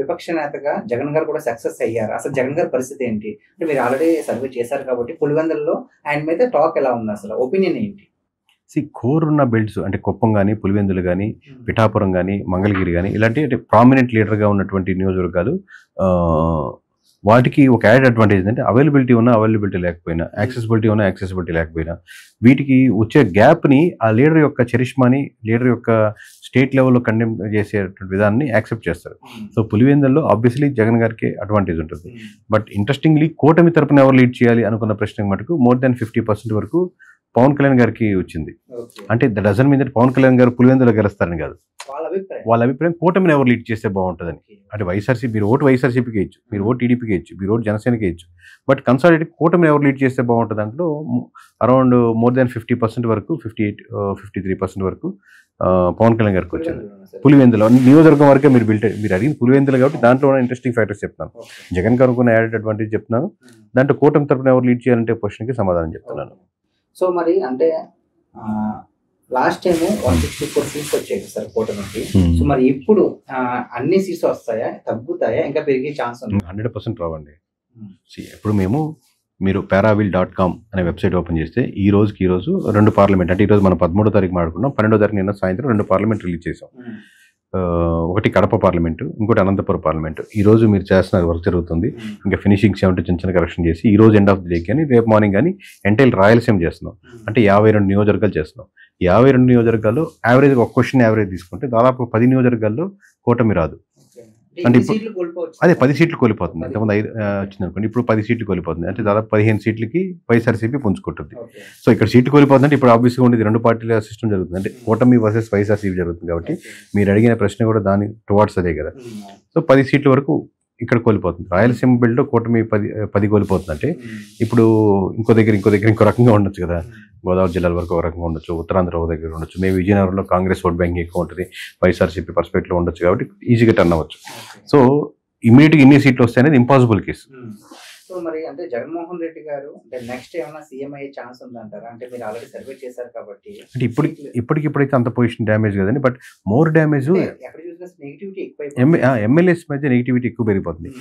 విపక్ష నేతగా జగన్ గారు కూడా సక్సెస్ అయ్యారు. అసలు జగన్ గారి పరిస్థితి ఏంటి? అంటే మీరు ఆల్రెడీ సర్వే చేశారు కాబట్టి పులివెందులలో ఆయన మీద టాక్ ఎలా ఉంది? అసలు ఒపీనియన్ ఏంటి? కోర్ ఉన్న బెల్ట్స్ అంటే కుప్పం కానీ, పులివెందులు కానీ, పిఠాపురం కానీ, మంగళగిరి కానీ ఇలాంటి అంటే ప్రామినెంట్ లీడర్గా ఉన్నటువంటి నియోజకవర్గాలు వాటికి ఒక యాడ్ అడ్వాంటేజ్ ఏంటంటే అవైలబిలిటీ ఉన్నా అవైలబిలిటీ లేకపోయినా, యాక్సెసిబిలిటీ ఉన్నా యాక్సెసిబిలిటీ లేకపోయినా వీటికి వచ్చే గ్యాప్ని ఆ లీడర్ యొక్క చరిష్మాని, లీడర్ యొక్క స్టేట్ లెవెల్లో కండెమ్ చేసేటువంటి విధానాన్ని యాక్సెప్ట్ చేస్తారు. సో పులివెందుల్లో ఆబ్వియస్లీ జగన్ గారికి అడ్వాంటేజ్ ఉంటుంది. బట్ ఇంట్రెస్టింగ్లీ కూటమి తరపున ఎవరు లీడ్ చేయాలి అనుకున్న ప్రశ్న మటుకు మోర్ దాన్ 50% వరకు పవన్ కళ్యాణ్ గారికి వచ్చింది. అంటే ద డజన్ మీద పవన్ కళ్యాణ్ గారు పులివెందులో గెలుస్తారని కాదు, వాళ్ళ అభిప్రాయం కూటమిని ఎవరు లీడ్ చేస్తే బాగుంటుందని. అంటే వైఎస్ఆర్సీపీ, మీరు ఓటు వైఎస్ఆర్సీపీకి ఇచ్చు, మీరు ఓటు టీడీపీకి ఇచ్చు, మీరు ఓటు జనసేనకి ఇచ్చు, బట్ కన్సాలిడేట్ కూటమిని ఎవరు లీడ్ చేస్తే బాగుంటుంది దాంట్లో అరౌండ్ మోర్ దాన్ 50% వరకు 53% వరకు పవన్ కళ్యాణ్ గారికి వచ్చింది. పులివెందులో నియోజకవర్గం వరకే మీరు అడిగింది పులివెందులు కాబట్టి దాంట్లో ఉన్న ఇంట్రెస్టింగ్ ఫ్యాక్టర్స్ చెప్తాను. జగన్ గారు కొన్ని యాడెడ్ అడ్వాంటేజ్ చెప్తున్నాను, దాంట్లో కూటమి తరపున ఎవరు లీడ్ చేయాలంటే క్వశ్చన్కి సమాధానం చెప్తున్నాను. సో మరి అంటే లాస్ట్ టైం 164 సీట్స్ వచ్చాయి సార్ కూటమికి. సో మరి ఇప్పుడు అన్ని సీట్స్ వస్తాయా, తగ్గుతాయా, ఇంకా పెరిగే ఛాన్స్ ఉంది? 100% రావండి. ఇప్పుడు మీరు paravil.com అనే వెబ్సైట్ ఓపెన్ చేస్తే ఈ రోజు 2 పార్లమెంట్, అంటే ఈరోజు మనం 13వ తారీఖు మాట్లాడుకున్నాం, 12వ తారీఖు నిన్న సాయంత్రం 2 పార్లమెంట్ రిలీజ్ చేసాం. ఒకటి కడప పార్లమెంటు, ఇంకోటి అనంతపురం పార్లమెంటు. ఈ రోజు మీరు చేస్తున్న వర్క్ జరుగుతుంది. ఇంకా ఫినిషింగ్ 70 చిన్న చిన్న కరెక్షన్ చేసి ఈ రోజు ఎండ్ ఆఫ్ ది డే కానీ రేపు మార్నింగ్ కానీ ఎంటైల్ రాయలసీమ చేస్తున్నాం. అంటే 52 నియోజకవర్గాలు చేస్తున్నాం. 52 నియోజకవర్గాల్లో యావరేజ్ ఒక క్వశ్చన్ యావరేజ్ తీసుకుంటే దాదాపు 10 నియోజకవర్గాల్లో కూటమి రాదు. అంటే అదే 10 సీట్లు కోల్పోతుంది. ఇంతకుముందు 5 వచ్చింది అనుకోండి, ఇప్పుడు 10 సీట్లు కోల్పోతుంది. అంటే దాదాపు 15 సీట్లకి వైఎస్ఆర్సీపీ పుంజుకుంటుంది. సో ఇక్కడ సీట్లు కోల్పోతుందంటే ఇప్పుడు ఆబ్వియస్గా ఉండేది 2 పార్టీల సిస్టమ్ జరుగుతుంది, అంటే కూటమి వర్సెస్ వైఎస్ఆర్సీపీ జరుగుతుంది. కాబట్టి మీరు అడిగిన ప్రశ్న కూడా దాని టువార్డ్స్ అదే కదా. సో 10 సీట్ల వరకు ఇక్కడ కోల్పోతుంది. రాయలసీమ బెల్ట్లో కూటమి 10 కోల్పోతుంది. అంటే ఇప్పుడు ఇంకో దగ్గర ఇంకో రకంగా ఉండొచ్చు కదా. గోదావరి జిల్లాల వరకు ఒక రకంగా ఉండొచ్చు, ఉత్తరాంధ్ర ఒక దగ్గర ఉండొచ్చు, మేము విజయనగరంలో కాంగ్రెస్ ఓట్ బ్యాంక్ ఎక్కువ ఉంటుంది, వైఎస్ఆర్సీపీ పర్స్పెక్టివ్లో ఉండొచ్చు, కాబట్టి ఈజీగా టర్న్ అవ్వచ్చు. సో ఇమీడియట్గా ఇన్ని సీట్లు వస్తాయనేది ఇంపాసిబుల్ కేసు. సో మరి అంటే జగన్మోహన్ రెడ్డి గారు అంటే నెక్స్ట్ ఏమైనా సీఎం అయ్యే ఛాన్స్ ఉందంటారా? అంటే మీరు ఆల్రెడీ సర్వే చేశారు కాబట్టి. అంటే ఇప్పటికైతే అంత పొజిషన్ డ్యామేజ్ కదండి, బట్ మోర్ డ్యామేజ్ ఎక్కడ చూసినా నెగిటివిటీ ఎక్కువ, ఎమ్మెల్యేస్ మధ్య నెగిటివిటీ ఎక్కువ పెరిగిపోతుంది.